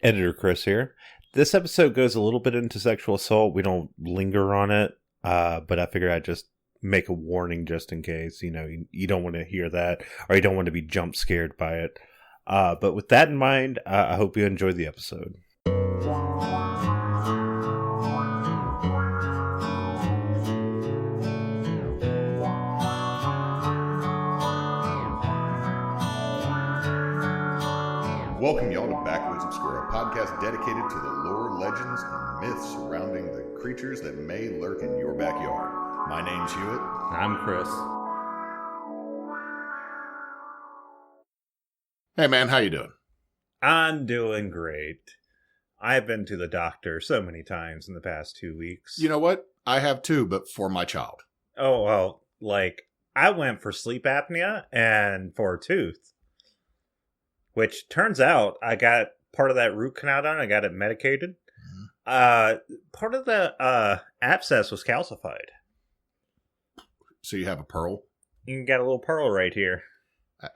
Editor Chris here. This episode goes a little bit into sexual assault. We don't linger on it, but I figured I'd just make a warning just in case. You don't want to hear that, or you don't want to be jump scared by it. But with that in mind, I hope you enjoy the episode. Welcome y'all to Backwoods Obscura, a podcast dedicated to the lore, legends, and myths surrounding the creatures that may lurk in your backyard. My name's Hewitt. I'm Chris. Hey man, how you doing? I'm doing great. I've been to the doctor so many times in the past 2 weeks. You know what? I have too, but for my child. Oh, well, I went for sleep apnea and for a tooth. Which turns out I got part of that root canal done. I got it medicated. Mm-hmm. Part of the abscess was calcified. So you have a pearl? You can get a little pearl right here.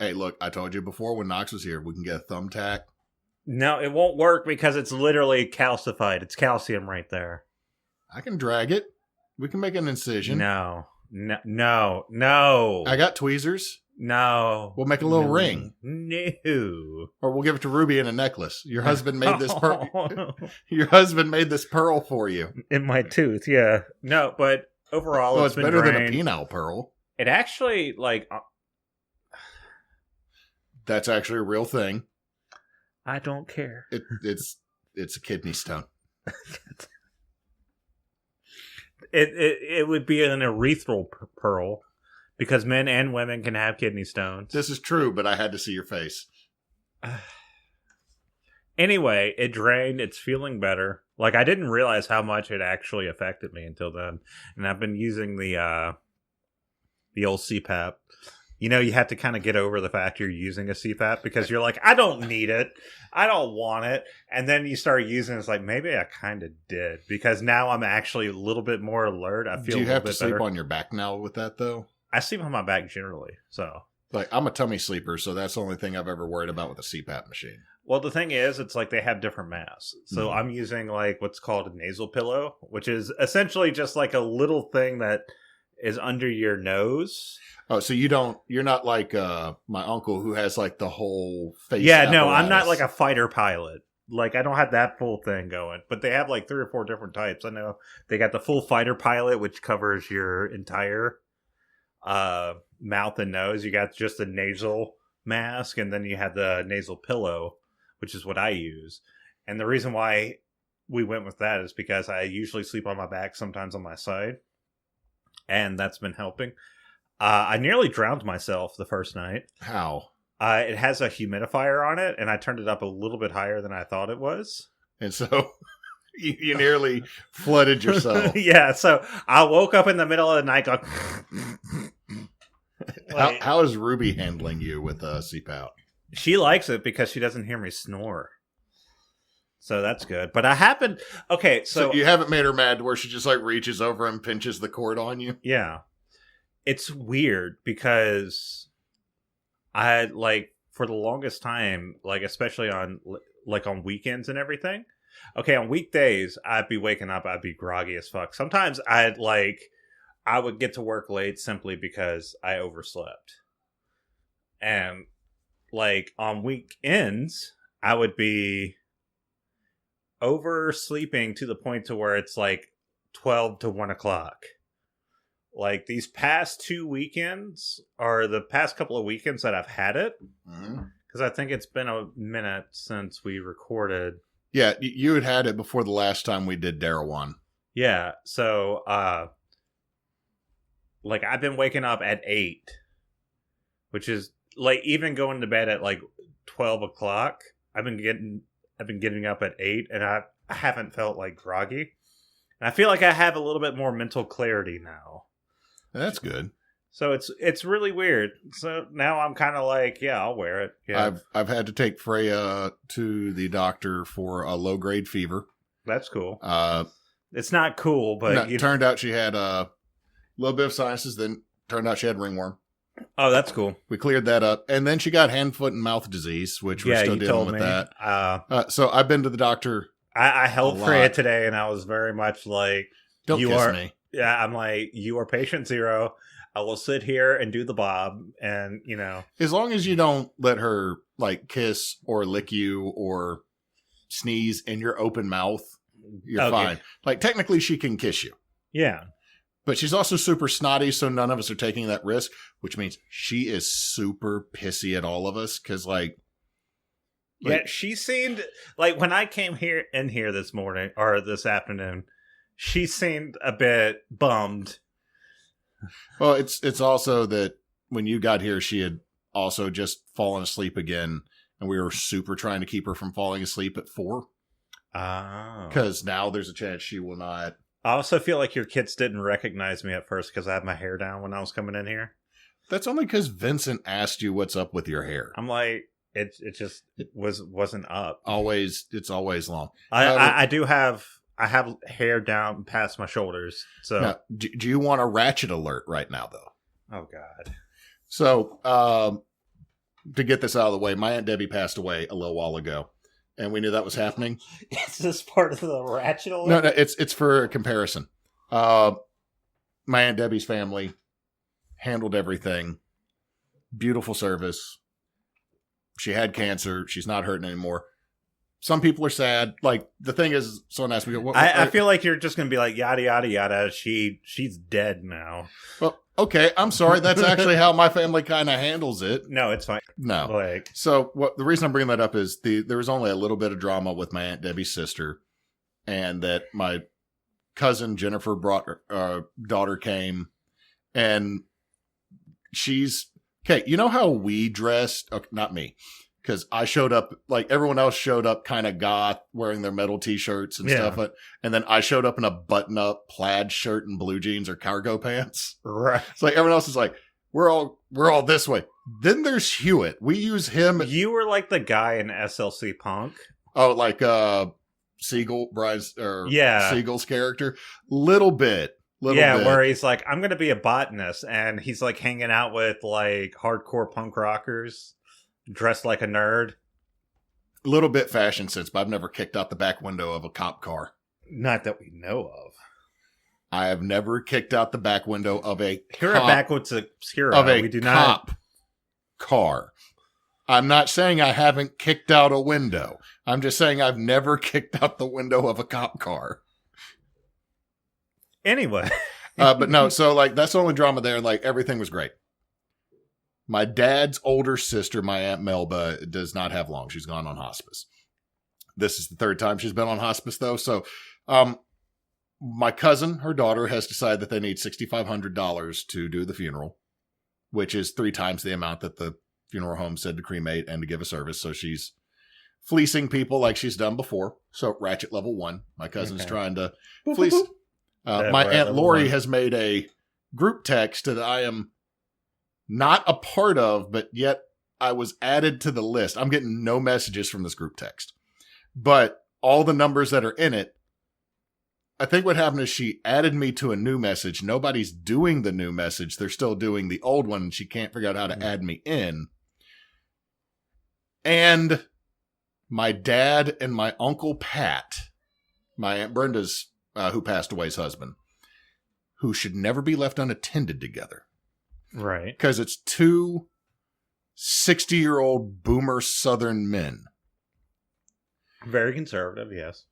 Hey, look, I told you before when Knox was here, we can get a thumbtack. No, it won't work because it's literally calcified. It's calcium right there. I can drag it. We can make an incision. No. I got tweezers. No. We'll make a little ring. No. Or we'll give it to Ruby in a necklace. Your husband made this pearl. Your husband made this pearl for you. In my tooth, yeah. No, but overall it's better than a penile pearl. It actually, that's actually a real thing. I don't care. It's a kidney stone. It would be an urethral pearl. Because men and women can have kidney stones. This is true, but I had to see your face. Anyway, it drained. It's feeling better. I didn't realize how much it actually affected me until then. And I've been using the old CPAP. You have to kind of get over the fact you're using a CPAP because you're like, I don't need it. I don't want it. And then you start using it. It's like, maybe I kind of did. Because now I'm actually a little bit more alert. I feel Do you a have bit to sleep better. On your back now with that, though? I sleep on my back generally, so. I'm a tummy sleeper, so that's the only thing I've ever worried about with a CPAP machine. Well, the thing is, it's they have different masks. So I'm using what's called a nasal pillow, which is essentially just a little thing that is under your nose. Oh, so you're not like my uncle who has the whole face. Yeah, apparatus. no, I'm not like a fighter pilot. I don't have that full thing going, but they have 3 or 4 different types. I know they got the full fighter pilot, which covers your entire mouth and nose. You got just a nasal mask, and then you have the nasal pillow, which is what I use. And the reason why we went with that is because I usually sleep on my back, sometimes on my side, and that's been helping. I nearly drowned myself the first night. How? It has a humidifier on it, and I turned it up a little bit higher than I thought it was. And so you nearly flooded yourself. Yeah, so I woke up in the middle of the night going... How is Ruby handling you with CPAP? She likes it because she doesn't hear me snore. So that's good. But I happened... Okay, so you haven't made her mad where she just reaches over and pinches the cord on you? Yeah. It's weird because I for the longest time, especially on on weekends and everything. Okay, on weekdays, I'd be waking up, I'd be groggy as fuck. Sometimes I would get to work late simply because I overslept. And on weekends, I would be oversleeping to the point to where it's 12 to 1 o'clock. These past 2 weekends, or the past couple of weekends that I've had it, because I think it's been a minute since we recorded. Yeah, you had it before the last time we did Darrow. Yeah, so, I've been waking up at 8, which is, even going to bed at, 12 o'clock, I've been getting up at 8, and I haven't felt, groggy. And I feel like I have a little bit more mental clarity now. That's good. So it's really weird. So now I'm kind of yeah, I'll wear it. Yeah. I've had to take Freya to the doctor for a low grade fever. That's cool. It's not cool, but turned out she had a little bit of sinuses. Then turned out she had ringworm. Oh, that's cool. We cleared that up. And then she got hand, foot, and mouth disease, which we're still dealing with that. So I've been to the doctor. I held Freya today, and I was very much like, don't kiss me. Yeah, I'm like, you are patient zero. I will sit here and do the bob, and, you know. As long as you don't let her, like, kiss or lick you or sneeze in your open mouth, you're fine. Like, technically, she can kiss you. Yeah. But she's also super snotty, so none of us are taking that risk, which means she is super pissy at all of us, because, yeah, she seemed, like, when I came in here this morning, or this afternoon, she seemed a bit bummed. Well, it's also that when you got here, she had also just fallen asleep again, and we were super trying to keep her from falling asleep at 4. Oh. Because now there's a chance she will not. I also feel like your kids didn't recognize me at first because I had my hair down when I was coming in here. That's only because Vincent asked you what's up with your hair. I'm like, it wasn't up. It's always long. I have hair down past my shoulders. So now, do you want a ratchet alert right now, though? Oh, God. So, to get this out of the way, my Aunt Debbie passed away a little while ago, and we knew that was happening. Is this part of the ratchet alert? No, it's for comparison. My Aunt Debbie's family handled everything. Beautiful service. She had cancer. She's not hurting anymore. Some people are sad. Like, the thing is, someone asked me, I feel like you're just going to be like, yada, yada, yada. She's dead now. Well, okay, I'm sorry. That's actually how my family kind of handles it. No, it's fine. No. So the reason I'm bringing that up is there was only a little bit of drama with my Aunt Debbie's sister, and that my cousin Jennifer brought her daughter came, and she's... Okay, you know how we dressed? Okay, not me. Because I showed up, like everyone else showed up kind of goth, wearing their metal t-shirts and stuff. And then I showed up in a button-up plaid shirt and blue jeans or cargo pants. Right. It's like everyone else is like, we're all this way. Then there's Hewitt. We use him. You were like the guy in SLC Punk. Oh, like Siegel's character? Little bit. Where he's like, I'm going to be a botanist. And he's like hanging out with like hardcore punk rockers. Dressed like a nerd. A little bit fashion sense, but I've never kicked out the back window of a cop car. Not that we know of. I have never kicked out the back window of a Here at Backwoods Obscura, we do cop car. I'm not saying I haven't kicked out a window. I'm just saying I've never kicked out the window of a cop car. Anyway. But no, so like that's the only drama there. Like everything was great. My dad's older sister, my Aunt Melba, does not have long. She's gone on hospice. This is the 3rd time she's been on hospice, though. So my cousin, her daughter, has decided that they need $6,500 to do the funeral, which is 3 times the amount that the funeral home said to cremate and to give a service. So she's fleecing people like she's done before. So ratchet level 1. My cousin's trying to fleece. My Aunt Lori has made a group text that I am not a part of, but yet I was added to the list. I'm getting no messages from this group text. But all the numbers that are in it, I think what happened is she added me to a new message. Nobody's doing the new message. They're still doing the old one, and she can't figure out how to add me in. And my dad and my Uncle Pat, my Aunt Brenda's, who passed away's husband, who should never be left unattended together. Right. Because it's 2 60-year-old boomer Southern men. Very conservative, yes.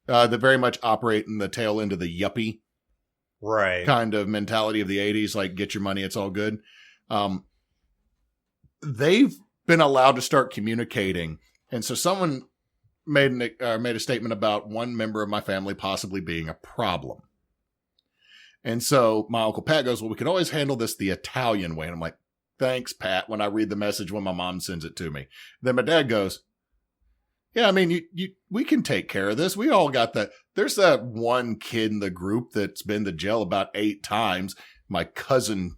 That very much operate in the tail end of the yuppie kind of mentality of the 80s, like get your money, it's all good. They've been allowed to start communicating. And so someone made a statement about one member of my family possibly being a problem. And so my Uncle Pat goes, well, we can always handle this the Italian way. And I'm like, thanks, Pat, when I read the message when my mom sends it to me. Then my dad goes, yeah, I mean, we can take care of this. We all got that. There's that one kid in the group that's been to jail about 8 times. My cousin,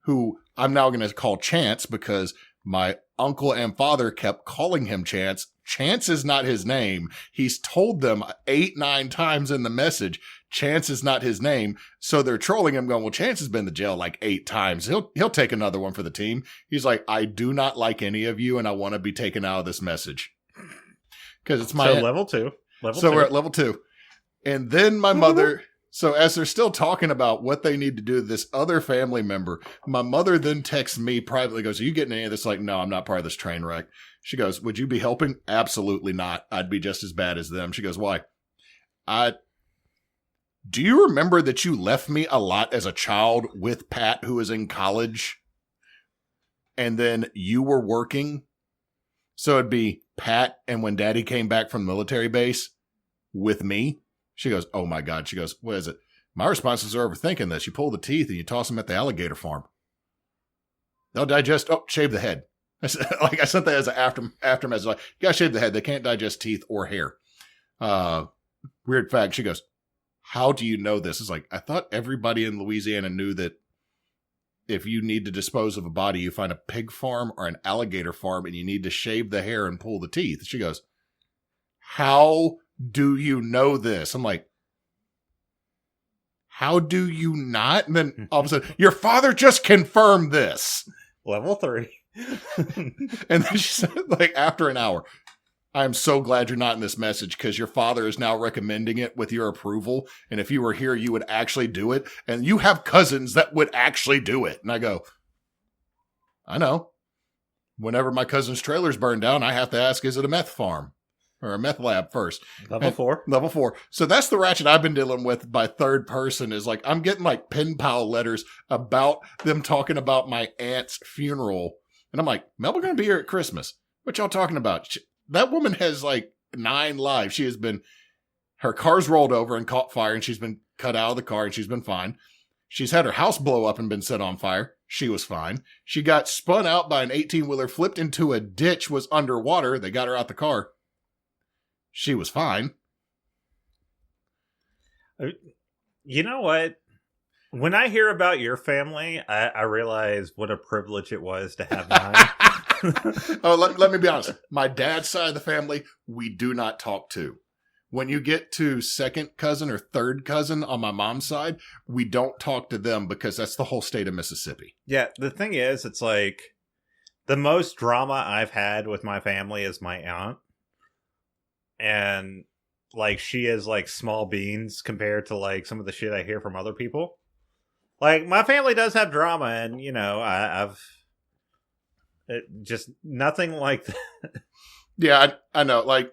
who I'm now going to call Chance because my uncle and father kept calling him Chance Chance is not his name. He's told them 8-9 times in the message, Chance is not his name. So they're trolling him going, well, Chance has been to jail like 8 times. He'll take another one for the team. He's like, I do not like any of you and I want to be taken out of this message. Because it's my... So level 2. We're at level 2. And then my mother... So as they're still talking about what they need to do to this other family member, my mother then texts me privately, goes, are you getting any of this? Like, no, I'm not part of this train wreck. She goes, would you be helping? Absolutely not. I'd be just as bad as them. She goes, why? Do you remember that you left me a lot as a child with Pat, who was in college? And then you were working? So it'd be Pat and when Daddy came back from the military base with me? She goes, oh my God. She goes, what is it? My responses are overthinking this. You pull the teeth and you toss them at the alligator farm. They'll digest. Oh, shave the head. I sent that as an aftermath. Like, you gotta shave the head. They can't digest teeth or hair. Weird fact. She goes, how do you know this? It's like, I thought everybody in Louisiana knew that if you need to dispose of a body, you find a pig farm or an alligator farm and you need to shave the hair and pull the teeth. She goes, how do you know this? I'm like, how do you not? And then all of a sudden, your father just confirmed this. Level 3. And then she said, like, after an hour, I'm so glad you're not in this message because your father is now recommending it with your approval. And if you were here, you would actually do it. And you have cousins that would actually do it. And I go, I know. Whenever my cousin's trailer's burned down, I have to ask, is it a meth farm? Or a meth lab first. Level 4. Level 4. So that's the ratchet I've been dealing with by third person is like, I'm getting like pen pal letters about them talking about my aunt's funeral. And I'm like, Melba going to be here at Christmas. What y'all talking about? That woman has like 9 lives. She has been, her car's rolled over and caught fire and she's been cut out of the car and she's been fine. She's had her house blow up and been set on fire. She was fine. She got spun out by an 18-wheeler, flipped into a ditch, was underwater. They got her out the car. She was fine. You know what? When I hear about your family, I realize what a privilege it was to have mine. Oh, let me be honest. My dad's side of the family, we do not talk to. When you get to second cousin or third cousin on my mom's side, we don't talk to them because that's the whole state of Mississippi. Yeah, the thing is, it's like the most drama I've had with my family is my aunt. And like she is like small beans compared to like some of the shit I hear from other people. Like my family does have drama, and you know I've just nothing like that. Yeah, I know. Like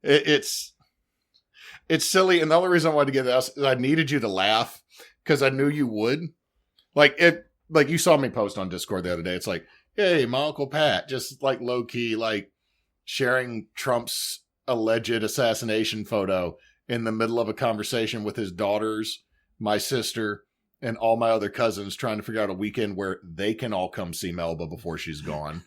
it's silly, and the only reason I wanted to get this is I needed you to laugh because I knew you would. Like you saw me post on Discord the other day. It's like, hey, my Uncle Pat, just like low key, like sharing Trump's alleged assassination photo in the middle of a conversation with his daughters, my sister, and all my other cousins trying to figure out a weekend where they can all come see Melba before she's gone.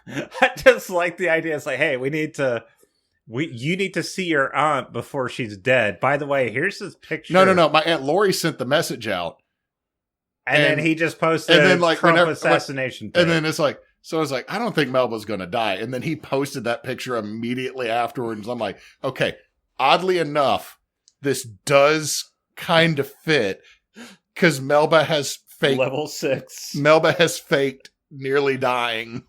I just like the idea. It's like, hey, you need to see your aunt before she's dead. By the way, here's this picture. No. My Aunt Lori sent the message out. And then he just posted and then, like, Trump assassination. And then it's like, so I was like, I don't think Melba's going to die. And then he posted that picture immediately afterwards. I'm like, okay, oddly enough, this does kind of fit because Melba has faked. Level 6. Melba has faked nearly dying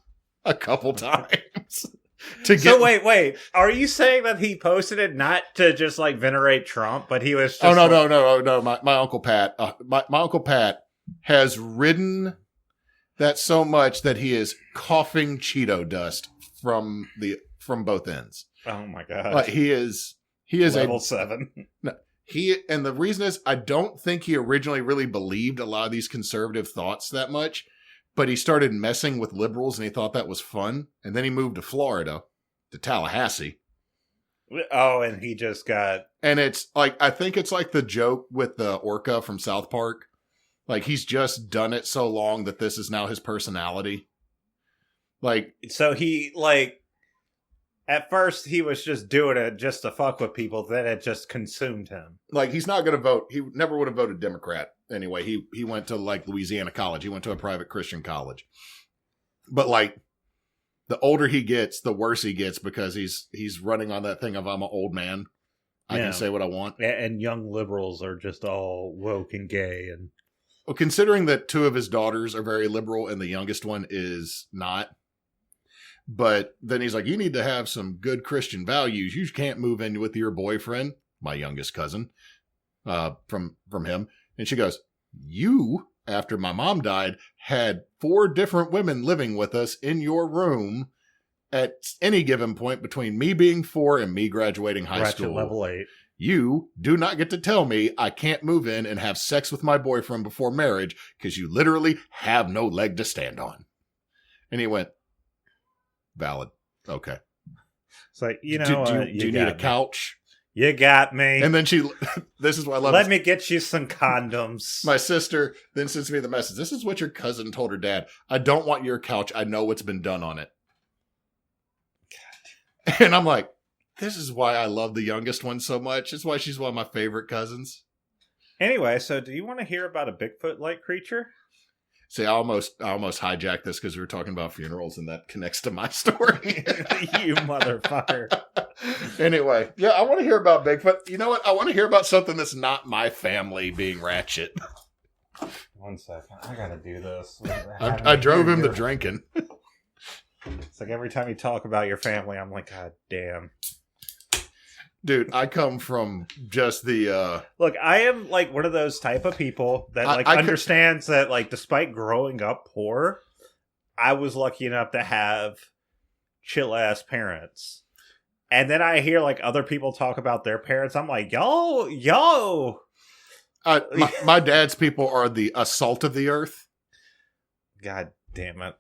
a couple times. So wait. Are you saying that he posted it not to just like venerate Trump, but he was just... No. My Uncle Pat. My Uncle Pat has ridden that so much that he is coughing Cheeto dust from both ends. Oh my god! He is level 7. No, and the reason is I don't think he originally really believed a lot of these conservative thoughts that much, but he started messing with liberals and he thought that was fun, and then he moved to Florida, to Tallahassee. Oh, and he just got... And it's like, I think it's like the joke with the orca from South Park. Like, he's just done it so long that this is now his personality. Like, so he, like, at first he was just doing it just to fuck with people, then it just consumed him. Like, he's not going to vote. He never would have voted Democrat anyway. He went to, like, Louisiana College. He went to a private Christian college. But, like, the older he gets, the worse he gets because he's running on that thing of I'm an old man. I can say what I want. And young liberals are just all woke and gay. And well, considering that 2 of his daughters are very liberal and the youngest one is not. But then he's like, you need to have some good Christian values. You can't move in with your boyfriend, my youngest cousin, from him. And she goes, you, after my mom died, had 4 different women living with us in your room at any given point between me being 4 and me graduating high school. Level 8. You do not get to tell me I can't move in and have sex with my boyfriend before marriage because you literally have no leg to stand on. And he went, valid. Okay. It's like, do you need a couch? You got me. And then this is what I love. Let me get you some condoms. My sister then sends me the message. This is what your cousin told her dad. I don't want your couch. I know what's been done on it. God. And I'm like, this is why I love the youngest one so much. It's why she's one of my favorite cousins. Anyway, so do you want to hear about a Bigfoot-like creature? See, I almost hijacked this because we were talking about funerals, and that connects to my story. You motherfucker. Anyway, yeah, I want to hear about Bigfoot. You know what? I want to hear about something that's not my family being ratchet. 1 second. I gotta do this. I drove him to drinking. It's like every time you talk about your family, I'm like, God damn. Dude, I come from just the... Look, I am like one of those type of people that understands that like despite growing up poor, I was lucky enough to have chill-ass parents. And then I hear like other people talk about their parents. I'm like, yo. My dad's people are the assault of the earth. God damn it.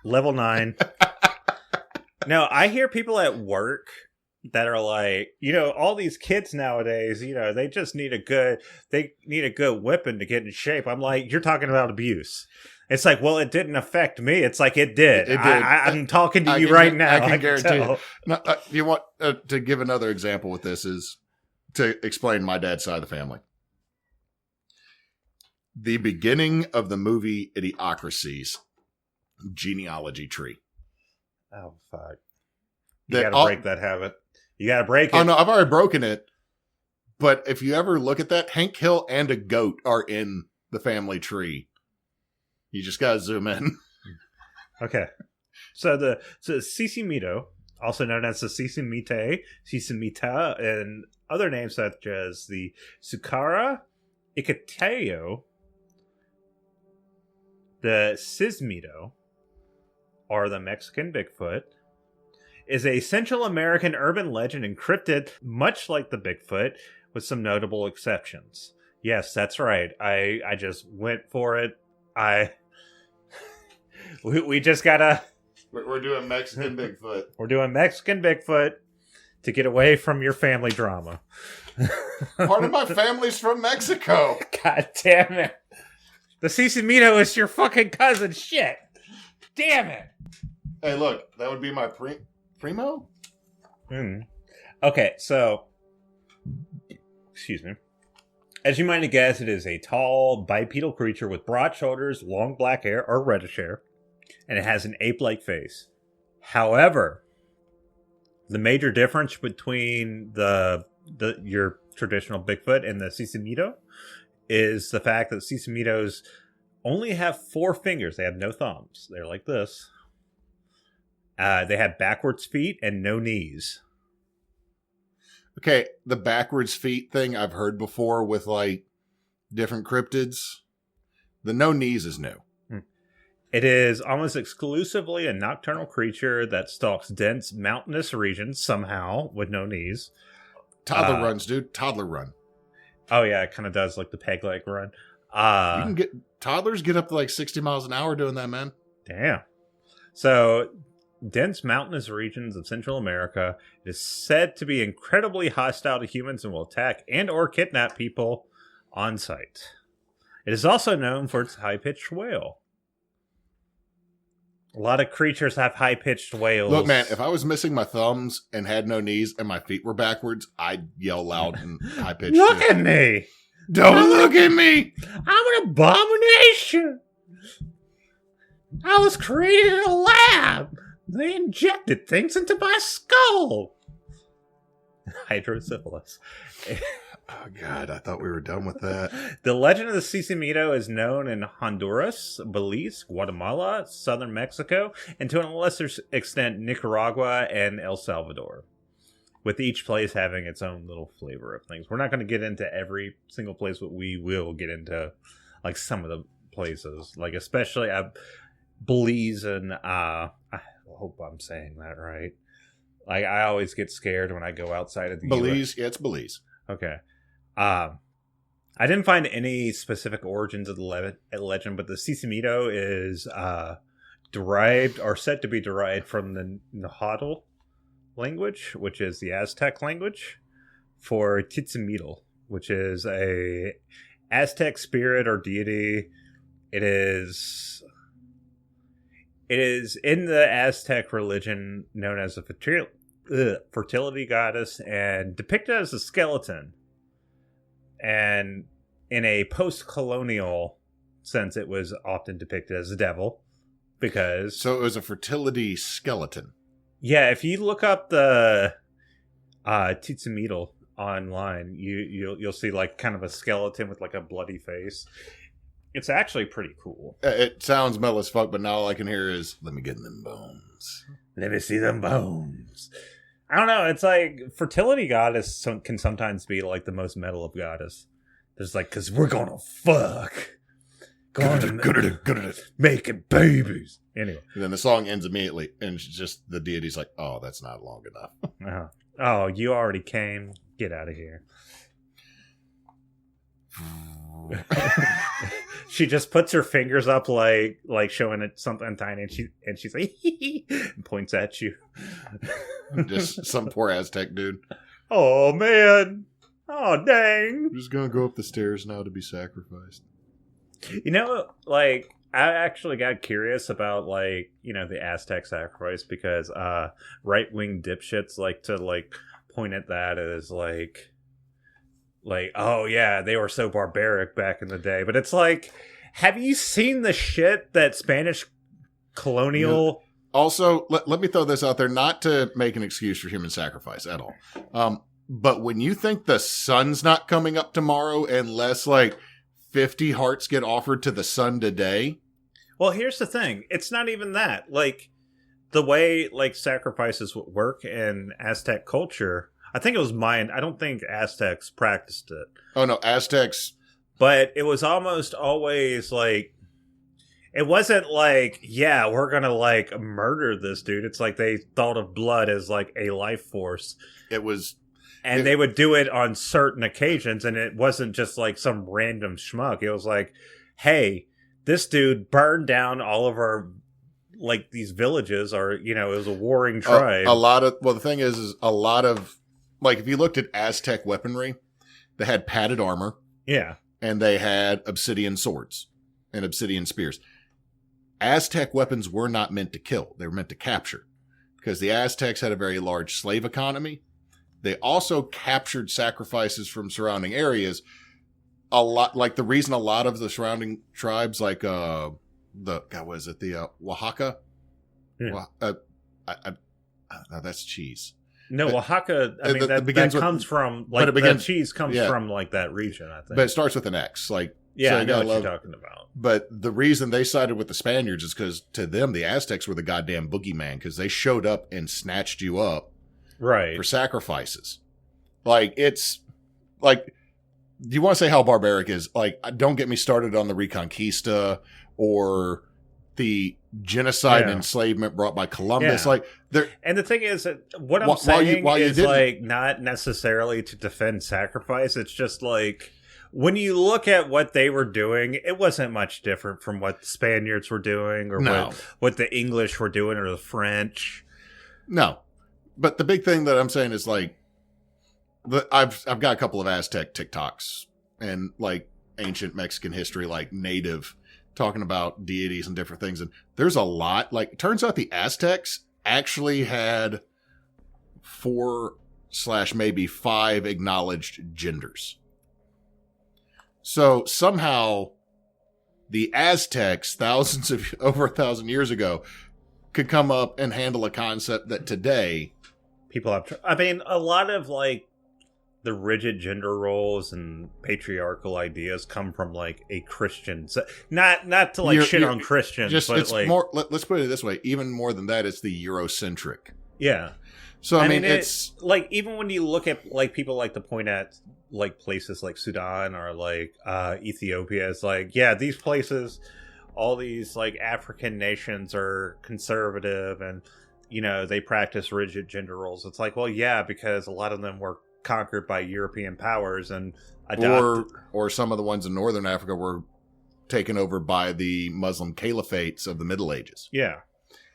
Level 9. No, I hear people at work that are like, all these kids nowadays, they just need a good whipping to get in shape. I'm like, you're talking about abuse. It's like, well, it didn't affect me. It's like, it did. It did. I'm talking to you right now. I can guarantee you. Now, you want to give another example with this is to explain my dad's side of the family. The beginning of the movie Idiocracy's genealogy tree. Oh, fuck. You gotta break that habit. You gotta break it. Oh, no, I've already broken it. But if you ever look at that, Hank Hill and a goat are in the family tree. You just gotta zoom in. Okay. So Sisimito, also known as the Sisimite, Sisimita, and other names such as the Sucara, Icateo, the Sisimito, or the Mexican Bigfoot, is a Central American urban legend encrypted much like the Bigfoot, with some notable exceptions. Yes, that's right. I just went for it. We just gotta... We're doing Mexican Bigfoot. We're doing Mexican Bigfoot to get away from your family drama. Part of my family's from Mexico. God damn it. The Sisimito is your fucking cousin. Shit. Damn it. Hey, look. That would be my primo? Okay, so... Excuse me. As you might have guessed, it is a tall, bipedal creature with broad shoulders, long black hair, or reddish hair, and it has an ape-like face. However, the major difference between your traditional Bigfoot and the Sisimito is the fact that Sisimitos only have 4 fingers. They have no thumbs. They're like this. They have backwards feet and no knees. Okay, the backwards feet thing I've heard before with like different cryptids. The no knees is new. It is almost exclusively a nocturnal creature that stalks dense mountainous regions somehow with no knees. Toddler runs, dude. Toddler run. Oh yeah, it kind of does like the peg-like run. You can toddlers get up to like 60 miles an hour doing that, man. Damn. So, dense mountainous regions of Central America is said to be incredibly hostile to humans and will attack and or kidnap people on sight. It is also known for its high-pitched wail. A lot of creatures have high-pitched wails. Look, man, if I was missing my thumbs and had no knees and my feet were backwards, I'd yell loud and high-pitched. Look at me! Don't look at me! I'm an abomination! I was created in a lab! They injected things into my skull. Hydrosyphilis. Oh, God, I thought we were done with that. The legend of the Sisimito is known in Honduras, Belize, Guatemala, southern Mexico, and to a lesser extent, Nicaragua and El Salvador, with each place having its own little flavor of things. We're not going to get into every single place, but we will get into like some of the places, like especially Belize and I hope I'm saying that right. Like I always get scared when I go outside of the Belize. US. Yeah, it's Belize. Okay. I didn't find any specific origins of the legend, but the Sisimito is derived or said to be derived from the Nahuatl language, which is the Aztec language for Tzitzimito, which is a Aztec spirit or deity. It is in the Aztec religion known as a fertility goddess and depicted as a skeleton. And in a post-colonial sense, it was often depicted as a devil because... So it was a fertility skeleton. Yeah, if you look up the Tzitzimito online, you'll see like kind of a skeleton with like a bloody face. It's actually pretty cool. It sounds metal as fuck, but now all I can hear is, let me get in them bones. Let me see them bones. I don't know. It's like fertility goddess can sometimes be like the most metal of goddess. There's like, because we're going to fuck. Making babies. Anyway. And then the song ends immediately, and it's just the deity's like, oh, that's not long enough. Uh-huh. Oh, you already came. Get out of here. She just puts her fingers up like showing it something tiny, and she's like and points at you. Just some poor Aztec dude. Oh man. Oh dang. I'm just gonna go up the stairs now to be sacrificed. You know, like I actually got curious about like, you know, the Aztec sacrifice because right wing dipshits like to like point at that as like, oh yeah, they were so barbaric back in the day. But it's like, have you seen the shit that Spanish colonial... Yeah. Also, let me throw this out there, not to make an excuse for human sacrifice at all. But when you think the sun's not coming up tomorrow unless like 50 hearts get offered to the sun today... Well, here's the thing. It's not even that. Like, the way like sacrifices would work in Aztec culture... I think it was Mayan. I don't think Aztecs practiced it. Oh, no, Aztecs. But it was almost always like, it wasn't like, yeah, we're going to like murder this dude. It's like they thought of blood as like a life force. It was. And they would do it on certain occasions. And it wasn't just like some random schmuck. It was like, hey, this dude burned down all of our, like these villages, or, you know, it was a warring tribe. The thing is a lot of, like, if you looked at Aztec weaponry, they had padded armor. Yeah. And they had obsidian swords and obsidian spears. Aztec weapons were not meant to kill. They were meant to capture. Because the Aztecs had a very large slave economy. They also captured sacrifices from surrounding areas. A lot, like the reason a lot of the surrounding tribes, like the Oaxaca? Yeah. No, that's cheese. No, Oaxaca, I mean, that comes from, like, the cheese comes from, like, that region, I think. But it starts with an X. Like, yeah, so I know what you're talking about. But the reason they sided with the Spaniards is because, to them, the Aztecs were the goddamn boogeyman, because they showed up and snatched you up for sacrifices. Like, it's, like, do you want to say how barbaric it is? Like, don't get me started on the Reconquista or the genocide and enslavement brought by Columbus. Yeah. Like, and the thing is, what I'm saying is like not necessarily to defend sacrifice. It's just like when you look at what they were doing, it wasn't much different from what the Spaniards were doing or what the English were doing or the French. No, but the big thing that I'm saying is like I've got a couple of Aztec TikToks and like ancient Mexican history, like native, talking about deities and different things. And there's a lot, like, it turns out the Aztecs actually had 4/maybe 5 acknowledged genders. So somehow the Aztecs, over 1,000 years ago, could come up and handle a concept that today people have. I mean, a lot of like the rigid gender roles and patriarchal ideas come from like a Christian. So, not to like shit on Christians, just, but it's like more. Let's put it this way: even more than that, it's the Eurocentric. Yeah. So I mean, it's like even when you look at like people like to point at like places like Sudan or like Ethiopia, it's like these places, all these like African nations are conservative and they practice rigid gender roles. It's like, well, yeah, because a lot of them were conquered by European powers and adopted. Or some of the ones in northern Africa were taken over by the Muslim caliphates of the Middle Ages. Yeah.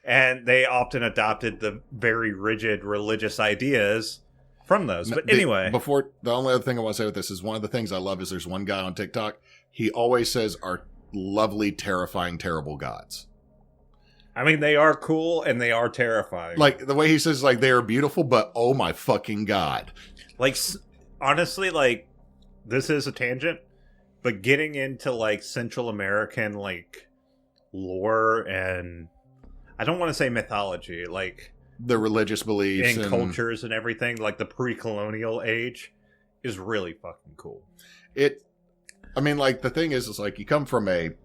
And they often adopted the very rigid religious ideas from those. But anyway. The only other thing I want to say with this is one of the things I love is there's one guy on TikTok. He always says our lovely, terrifying, terrible gods. I mean, they are cool and they are terrifying. Like the way he says, like they are beautiful, but oh my fucking God. Like, honestly, like this is a tangent, but getting into like Central American like lore and I don't want to say mythology, like the religious beliefs and cultures and everything, like the pre-colonial age is really fucking cool. I mean, like the thing is like you come from you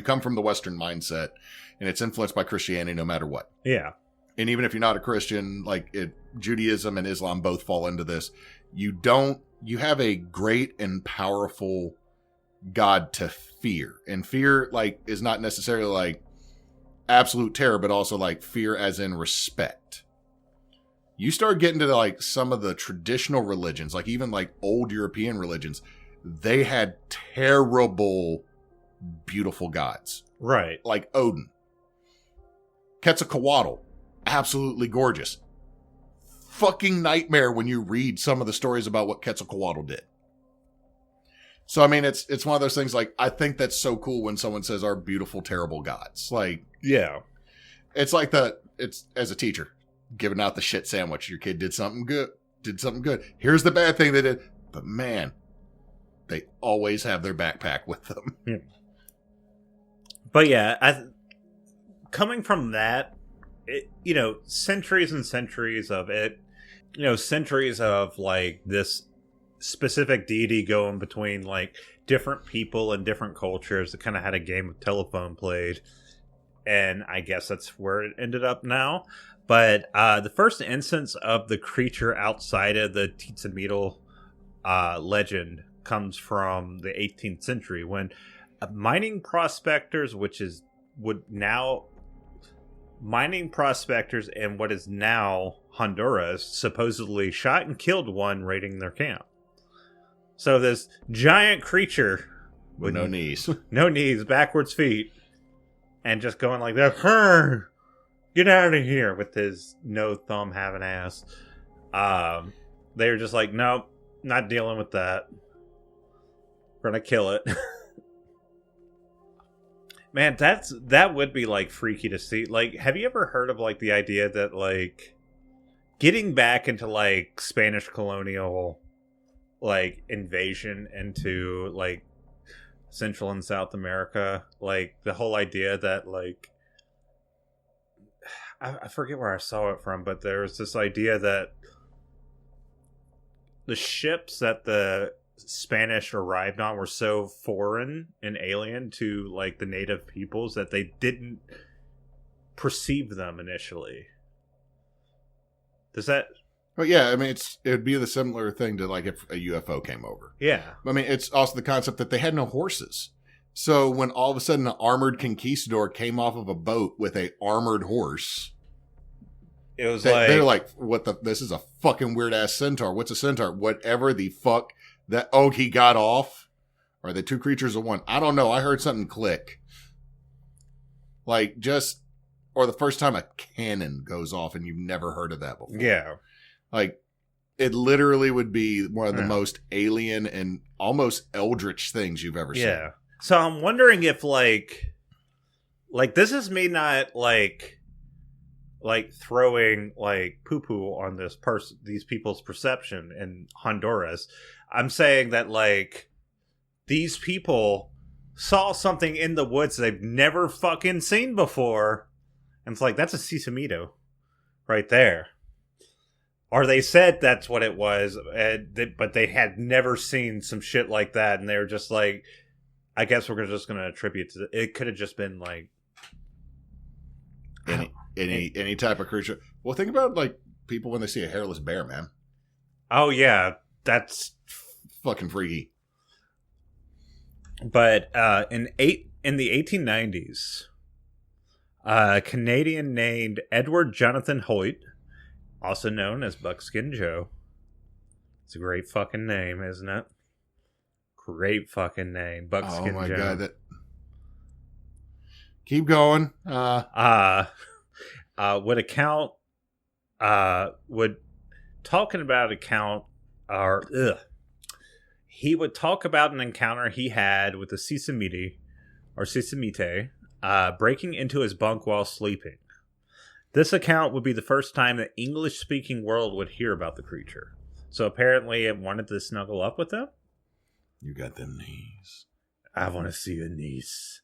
come from the Western mindset and it's influenced by Christianity no matter what. Yeah. And even if you're not a Christian, like Judaism and Islam both fall into this. You have a great and powerful God to fear. And fear, like, is not necessarily like absolute terror, but also like fear as in respect. You start getting to like some of the traditional religions, like even like old European religions, they had terrible, beautiful gods. Right. Like Odin. Quetzalcoatl. Absolutely gorgeous. Fucking nightmare when you read some of the stories about what Quetzalcoatl did. So, I mean, it's one of those things like, I think that's so cool when someone says our beautiful, terrible gods. Like, yeah. It's like it's as a teacher, giving out the shit sandwich. Your kid did something good. Here's the bad thing they did. But man, they always have their backpack with them. Yeah. But yeah, coming from that, centuries and centuries of it, centuries of like this specific deity going between like different people and different cultures that kind of had a game of telephone played. And I guess that's where it ended up now. But the first instance of the creature outside of the Sisimito legend comes from the 18th century when mining prospectors, mining prospectors in what is now Honduras supposedly shot and killed one raiding their camp. So this giant creature with no knees, backwards feet, and just going like that, get out of here, with his no thumb having ass. They were just like, nope, not dealing with that. We're gonna kill it. Man, that would be like freaky to see. Like, have you ever heard of like the idea that like getting back into like Spanish colonial like invasion into like Central and South America, like the whole idea that like I forget where I saw it from, but there was this idea that the ships that the Spanish arrived on were so foreign and alien to like the native peoples that they didn't perceive them initially. Does that? Well, yeah, I mean, it would be the similar thing to like if a UFO came over. Yeah. I mean, it's also the concept that they had no horses. So when all of a sudden an armored conquistador came off of a boat with a armored horse, it was they're like, this is a fucking weird ass centaur. What's a centaur? Whatever the fuck that, he got off? Are they two creatures of one? I don't know. I heard something click. Like or the first time a cannon goes off and you've never heard of that before. Yeah. Like, it literally would be one of the most alien and almost eldritch things you've ever seen. Yeah. So I'm wondering if, like this is me not, like throwing, like, poo-poo on these people's perception in Honduras. I'm saying that, like, these people saw something in the woods they've never fucking seen before. And it's like, that's a Sisimito right there. Or they said that's what it was, but they had never seen some shit like that. And they were just like, I guess we're just going to attribute to it. Could have just been like any type of creature. Well, think about like people when they see a hairless bear, man. Oh yeah, that's fucking freaky. But in the 1890s, a Canadian named Edward Jonathan Hoyt, also known as Buckskin Joe. It's a great fucking name, isn't it? Great fucking name, Buckskin Joe. Oh my god! Keep going. He would talk about an encounter he had with the Sisimite, breaking into his bunk while sleeping. This account would be the first time the English-speaking world would hear about the creature. So apparently it wanted to snuggle up with them. You got them knees. I want to see your knees.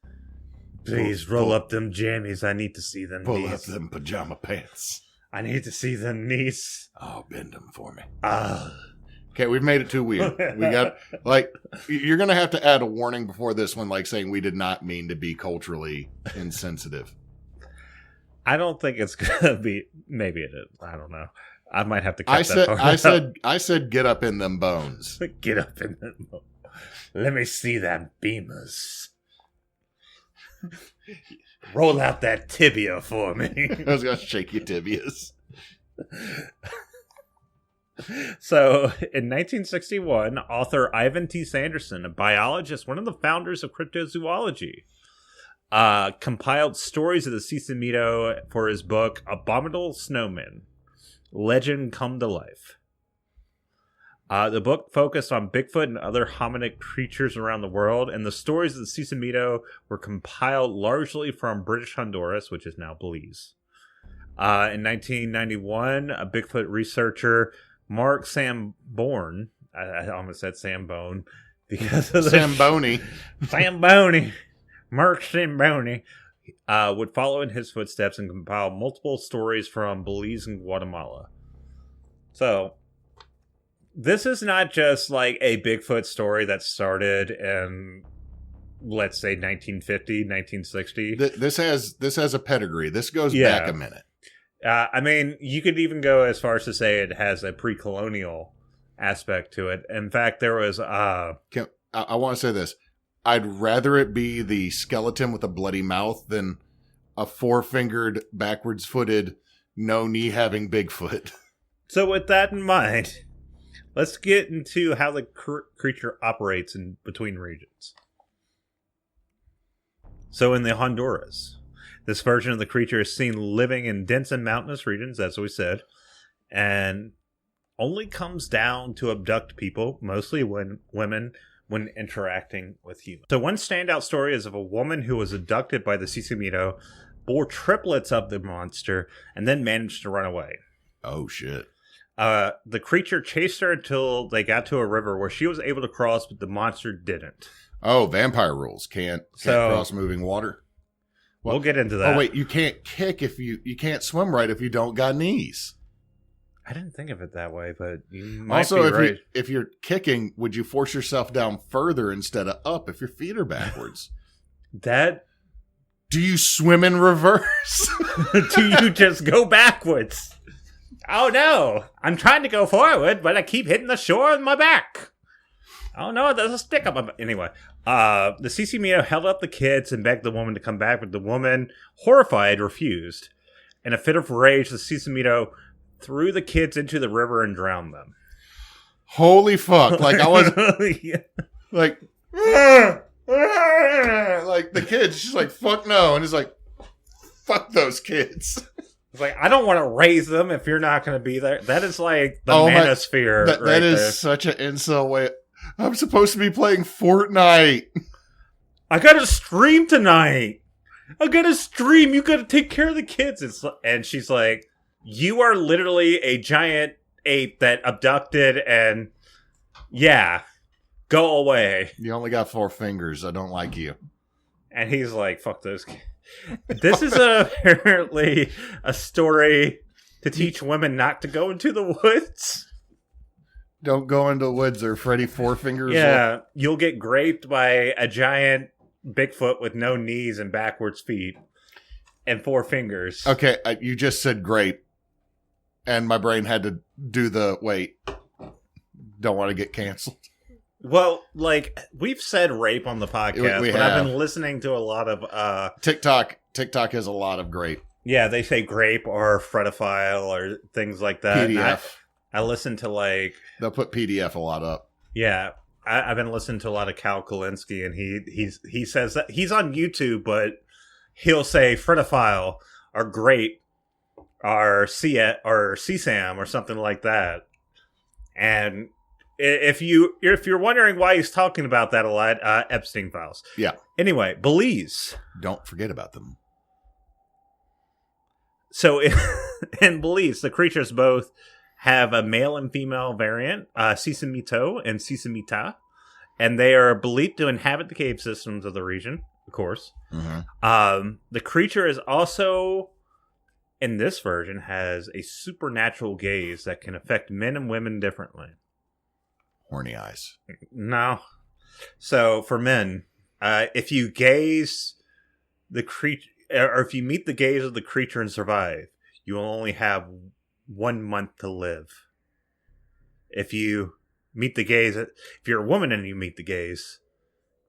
Please roll up them jammies. I need to see them knees. Pull up them pajama pants. I need to see them knees. Oh, bend them for me. Okay, we've made it too weird. We got, like, you're going to have to add a warning before this one, like saying we did not mean to be culturally insensitive. I don't think it's going to be, maybe it is. I don't know. I might have to cut that part out. I said, get up in them bones. Get up in them bones. Let me see them beamers. Roll out that tibia for me. I was going to shake your tibias. So, in 1961, author Ivan T. Sanderson, a biologist, one of the founders of cryptozoology, compiled stories of the Sisimito for his book, Abominable Snowmen, Legend Come to Life. The book focused on Bigfoot and other hominid creatures around the world, and the stories of the Sisimito were compiled largely from British Honduras, which is now Belize. In 1991, a Bigfoot researcher, Mark Samborn, I almost said Sambone, because of Samboni. Samboni. Mark Samboni would follow in his footsteps and compile multiple stories from Belize and Guatemala. So, this is not just like a Bigfoot story that started in, let's say, 1950, 1960. This has a pedigree. This goes back a minute. I mean, you could even go as far as to say it has a pre-colonial aspect to it. In fact, there was... I want to say this. I'd rather it be the skeleton with a bloody mouth than a four-fingered, backwards-footed, no-knee-having Bigfoot. So with that in mind, let's get into how the creature operates in between regions. So in the Honduras... This version of the creature is seen living in dense and mountainous regions, as we said, and only comes down to abduct people, mostly women, when interacting with humans. So one standout story is of a woman who was abducted by the Sisimito, bore triplets of the monster, and then managed to run away. Oh, shit. The creature chased her until they got to a river where she was able to cross, but the monster didn't. Oh, vampire rules. Can't cross moving water. We'll get into that. Oh, wait, you can't kick if you can't swim right if you don't got knees. I didn't think of it that way, but you might also, be right. If you're kicking, would you force yourself down further instead of up if your feet are backwards? Do you swim in reverse? Do you just go backwards? Oh, no. I'm trying to go forward, but I keep hitting the shore with my back. Oh, no, there's a stick up my back. Anyway. The Sisimito held up the kids and begged the woman to come back, but the woman, horrified, refused. In a fit of rage, the Sisimito threw the kids into the river and drowned them. Holy fuck. Like, I was... Yeah. Like... like, the kids, she's like, fuck no. And it's like, fuck those kids. It's like, I don't want to raise them if you're not going to be there. That is like the manosphere. That is such an incel way... I'm supposed to be playing Fortnite. I gotta stream tonight. I gotta stream. You gotta take care of the kids. And she's like, you are literally a giant ape that abducted and... Yeah. Go away. You only got 4 fingers. I don't like you. And he's like, fuck those kids. This is apparently a story to teach women not to go into the woods. Don't go into the woods or Freddy 4 fingers. Yeah, you'll get raped by a giant Bigfoot with no knees and backwards feet and 4 fingers. Okay, you just said grape. And my brain had to do the, wait, don't want to get canceled. Well, like, we've said rape on the podcast, We but have. I've been listening to a lot of... TikTok has a lot of grape. Yeah, they say grape or fredophile or things like that. PDF. I listen to, like... They'll put PDF a lot up. Yeah, I've been listening to a lot of Cal Kalinske, and he says that he's on YouTube, but he'll say fredophile or grape or CSAM or something like that. And if you're wondering why he's talking about that a lot, Epstein files. Yeah. Anyway, Belize. Don't forget about them. So in Belize, the creatures both have a male and female variant, Sisimito and Sisimita, and they are believed to inhabit the cave systems of the region, of course. Mm-hmm. The creature is also, in this version, has a supernatural gaze that can affect men and women differently. Horny eyes. No. So for men, if you gaze the creature, or if you meet the gaze of the creature and survive, you will only have 1 month to live. If you meet the gaze, if you're a woman and you meet the gaze,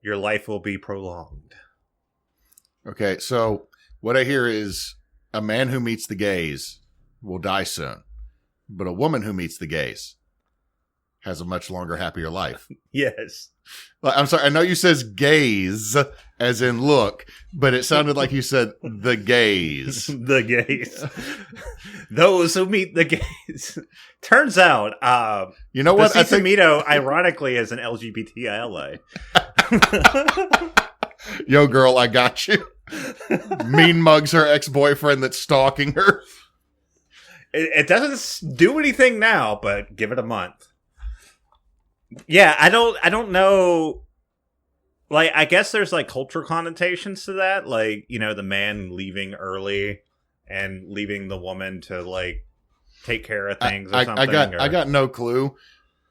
your life will be prolonged. Okay, so what I hear is a man who meets the gaze will die soon, but a woman who meets the gaze has a much longer, happier life. Yes. I'm sorry, I know you says gaze as in look, but it sounded like you said the gaze. The gaze. Those who meet the gaze. Turns out, you know what? The Sisimito, ironically, is an LGBT ally. Yo, girl, I got you. Mean mugs her ex-boyfriend that's stalking her. It doesn't do anything now, but give it a month. Yeah, I don't know. Like, I guess there's like cultural connotations to that. Like, you know, the man leaving early and leaving the woman to like take care of things or something. I got no clue.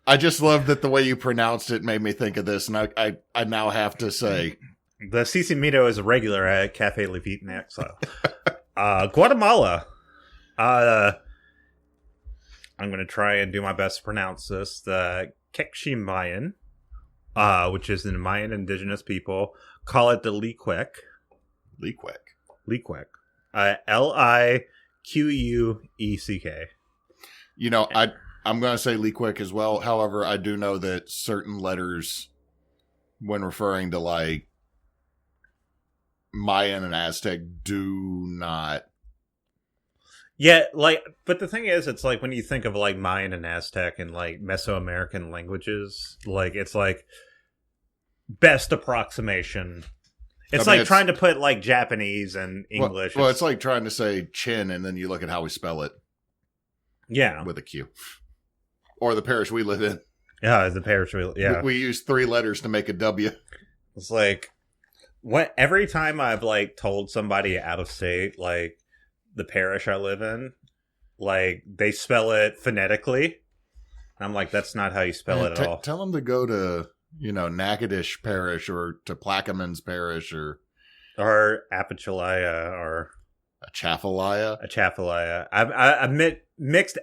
I just love that the way you pronounced it made me think of this, and I now have to say the Sisimito is a regular at Cafe Levite in Exile. Guatemala. I'm going to try and do my best to pronounce this. The Kekchi Mayan, which is the Mayan indigenous people, call it the Liquek. Liquek. Liqueck. You know, I'm going to say Liquek as well. However, I do know that certain letters, when referring to like Mayan and Aztec, do not. Yeah, like, but the thing is, it's like when you think of like Mayan and Aztec and like Mesoamerican languages, like it's like best approximation. It's like trying to put like Japanese and English. Well, it's like trying to say chin and then you look at how we spell it. Yeah. With a Q. Or the parish we live in. Yeah, the parish we We use 3 letters to make a W. It's like every time I've like told somebody out of state, like the parish I live in, like they spell it phonetically. I'm like, that's not how you spell it at all. Tell them to go to, you know, Natchitoches Parish or to Plaquemines Parish or Apichalaya or Atchafalaya. I mixed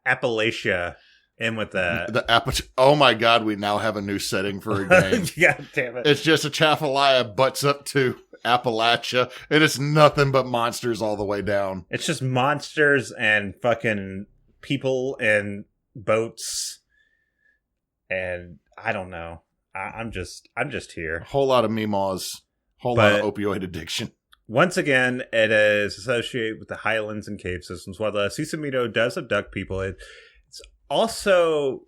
Appalachia in with that. Oh my God, we now have a new setting for a game. God damn it. It's just Atchafalaya butts up to Appalachia, and it's nothing but monsters all the way down. It's just monsters and fucking people and boats, and I don't know. I'm just here. A whole lot of meemaws, lot of opioid addiction. Once again, it is associated with the highlands and cave systems. While the Sisimito does abduct people, it's also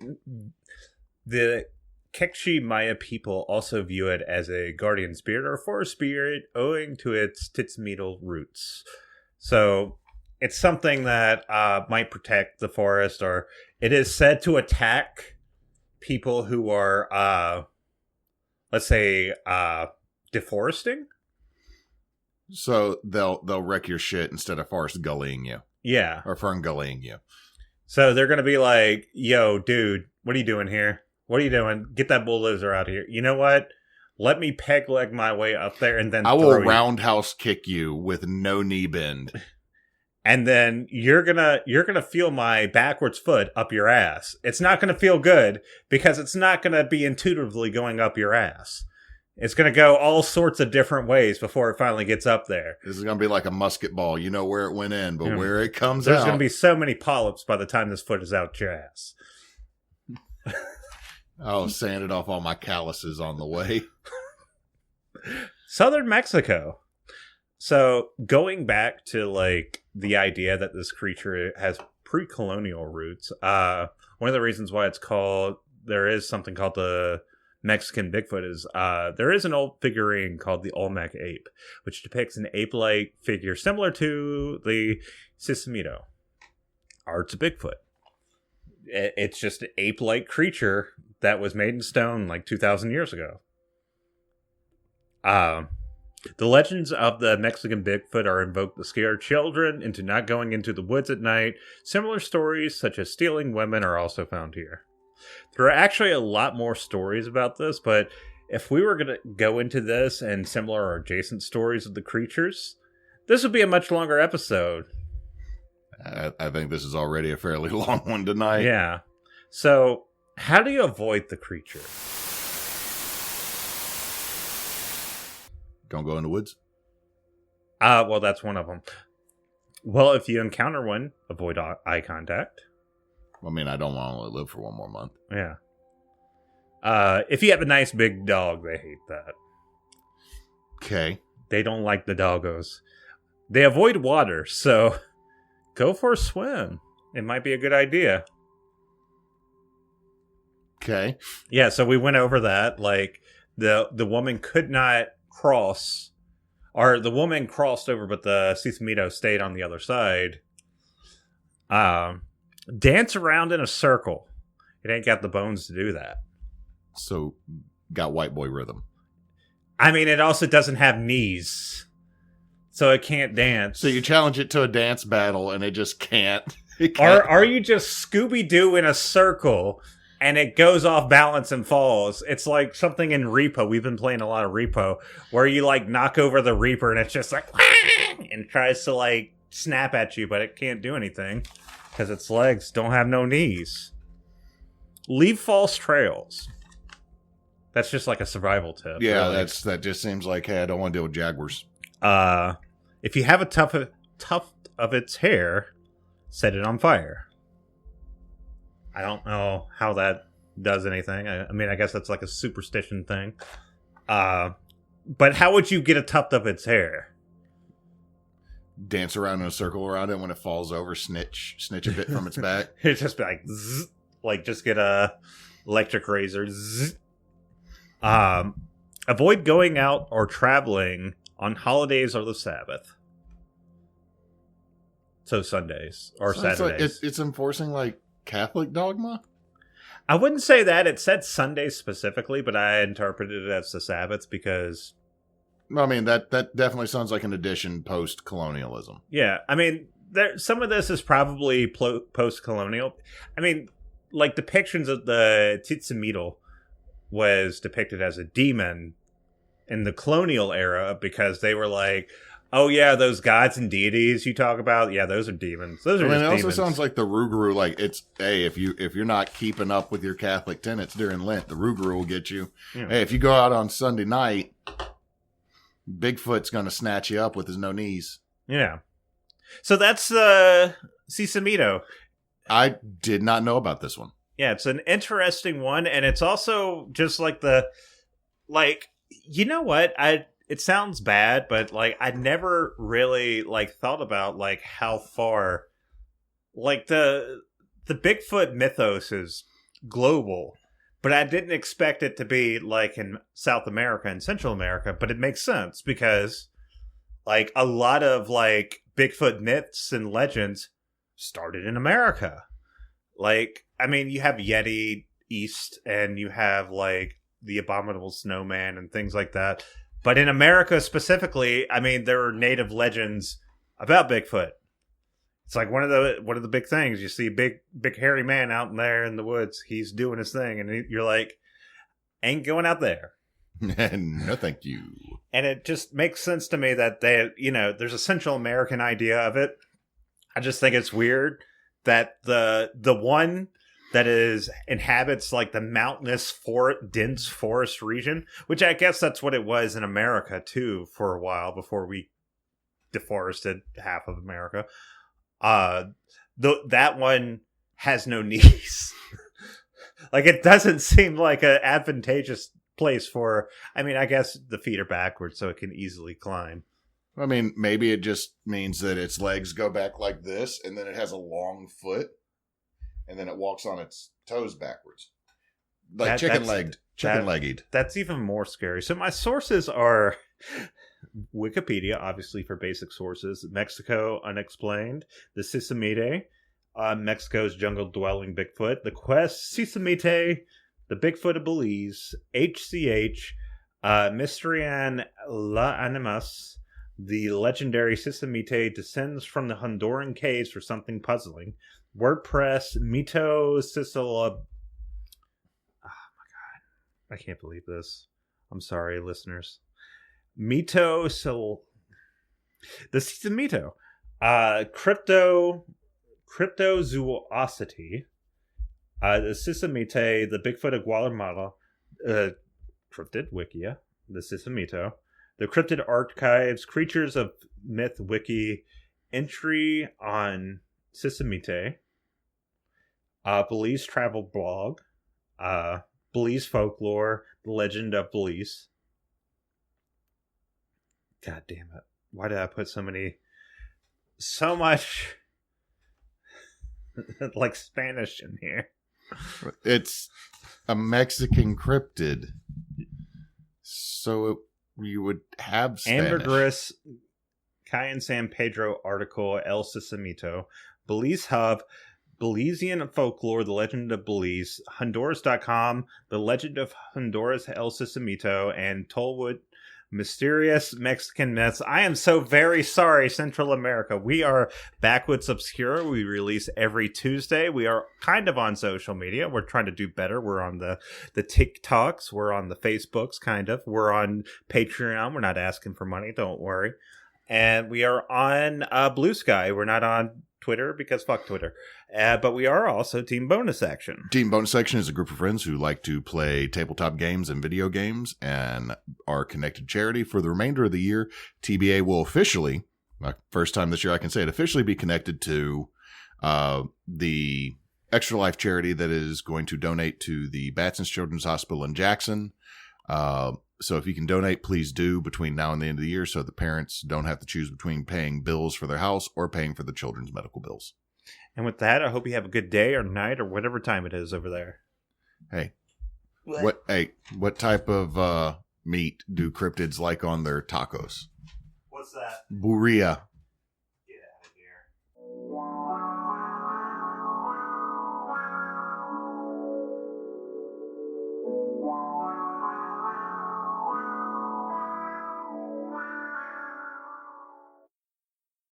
the Kekchi Maya people also view it as a guardian spirit or forest spirit owing to its Titsmetal roots. So it's something that might protect the forest, or it is said to attack people who are let's say, deforesting. So they'll wreck your shit instead of forest gullying you. Yeah. Or fern gullying you. So they're going to be like, yo, dude, what are you doing here? What are you doing? Get that bulldozer out of here. You know what? Let me peg leg my way up there and then I will roundhouse kick you with no knee bend. And then you're gonna feel my backwards foot up your ass. It's not gonna feel good because it's not gonna be intuitively going up your ass. It's gonna go all sorts of different ways before it finally gets up there. This is gonna be like a musket ball. You know where it went in, but where it comes There's out. gonna be so many polyps by the time this foot is out your ass. Oh, sanded off all my calluses on the way. Southern Mexico. So going back to like the idea that this creature has pre-colonial roots, one of the reasons why there is something called the Mexican Bigfoot is there is an old figurine called the Olmec ape, which depicts an ape-like figure similar to the Sisimito. It's a Bigfoot. It's just an ape-like creature that was made in stone like 2,000 years ago. The legends of the Mexican Bigfoot are invoked to scare children into not going into the woods at night. Similar stories, such as stealing women, are also found here. There are actually a lot more stories about this, but if we were going to go into this and similar or adjacent stories of the creatures, this would be a much longer episode. I think this is already a fairly long one tonight. Yeah. So, how do you avoid the creature? Don't go in the woods? Well, that's one of them. Well, if you encounter one, avoid eye contact. I mean, I don't want to live for one more month. Yeah. If you have a nice big dog, they hate that. Okay. They don't like the doggos. They avoid water, so go for a swim. It might be a good idea. Okay. Yeah, so we went over that. Like, the woman could not cross, or the woman crossed over, but the Sisimito stayed on the other side. Dance around in a circle. It ain't got the bones to do that. So, got white boy rhythm. I mean, it also doesn't have knees, so it can't dance. So you challenge it to a dance battle, and it just can't. Or are you just Scooby-Doo in a circle, and it goes off balance and falls? It's like something in Repo. We've been playing a lot of Repo, where you like knock over the Reaper, and it's just like, and tries to like snap at you, but it can't do anything because its legs don't have no knees. Leave false trails. That's just like a survival tip. Yeah, really. that just seems like, hey, I don't want to deal with jaguars. If you have a tuft of its hair, set it on fire. I don't know how that does anything. I mean, I guess that's like a superstition thing. But how would you get a tuft of its hair? Dance around in a circle around it. When it falls over, snitch a bit from its back. It's just be like, zzz, like just get a electric razor. Zzz. Avoid going out or traveling on holidays or the Sabbath. So Sundays or Saturdays. Like it's enforcing like Catholic dogma? I wouldn't say that. It said Sundays specifically, but I interpreted it as the Sabbath because... I mean, that definitely sounds like an addition post-colonialism. Yeah, I mean, some of this is probably post-colonial. I mean, like depictions of the Sisimito was depicted as a demon in the colonial era because they were like, oh yeah, those gods and deities you talk about, yeah, those are demons. Those are just demons. It also sounds like the Rougarou, like it's, hey, if you're not keeping up with your Catholic tenets during Lent, the Rougarou will get you. Yeah. Hey, if you go out on Sunday night, Bigfoot's gonna snatch you up with his no knees. Yeah. So that's Sisimito. I did not know about this one. Yeah, it's an interesting one, and it's also just like you know what? It sounds bad, but like I never really like thought about like how far like the Bigfoot mythos is global, but I didn't expect it to be like in South America and Central America, but it makes sense because like a lot of like Bigfoot myths and legends started in America. Like, I mean, you have Yeti East and you have like the abominable snowman and things like that. But in America specifically, I mean, there are native legends about Bigfoot. It's like one of the big things. You see big hairy man out there in the woods. He's doing his thing, and you're like, ain't going out there. No, thank you. And it just makes sense to me that there's a Central American idea of it. I just think it's weird that the one that inhabits like the mountainous dense forest region, which I guess that's what it was in America too for a while before we deforested half of America. That one has no knees. Like, it doesn't seem like an advantageous place for. I mean, I guess the feet are backwards, so it can easily climb. I mean, maybe it just means that its legs go back like this, and then it has a long foot, and then it walks on its toes backwards, like chicken-legged. That's even more scary. So my sources are Wikipedia, obviously for basic sources. Mexico Unexplained, the Sisimite, Mexico's jungle-dwelling Bigfoot, the Quest, Sisimite, the Bigfoot of Belize, HCH, Mystery and La Animas. The legendary Sisimite descends from the Honduran caves for something puzzling. WordPress, Mito Sicila. Oh my god. I can't believe this. I'm sorry, listeners. The Sisimito. Cryptozoosity. The Sisimite, the Bigfoot of Guatemala. Cryptid Wikia. The Sisimito. The Cryptid Archives, Creatures of Myth Wiki, entry on Sisimite, Belize Travel Blog, Belize Folklore, The Legend of Belize. God damn it. Why did I put so much like Spanish in here? It's a Mexican cryptid. So you would have Spanish. Ambergris, Cayenne San Pedro article, El Sisimito, Belize Hub, Belizean Folklore, The Legend of Belize, Honduras.com, The Legend of Honduras, El Sisimito, and Tollwood, Mysterious Mexican Myths. I am so very sorry, Central America. We are Backwoods Obscura. We release every Tuesday. We are kind of on social media. We're trying to do better. We're on the TikToks. We're on the Facebooks, kind of. We're on Patreon. We're not asking for money. Don't worry. And we are on Blue Sky. We're not on Twitter because fuck Twitter. But we are also Team Bonus Action. Team Bonus Action is a group of friends who like to play tabletop games and video games and are connected charity. For the remainder of the year, TBA will officially, first time this year I can say it, officially be connected to the Extra Life charity that is going to donate to the Batson's Children's Hospital in Jackson. So if you can donate, please do between now and the end of the year so the parents don't have to choose between paying bills for their house or paying for the children's medical bills. And with that, I hope you have a good day or night or whatever time it is over there. Hey, what type of meat do cryptids like on their tacos? What's that? Burrilla. Get out of here.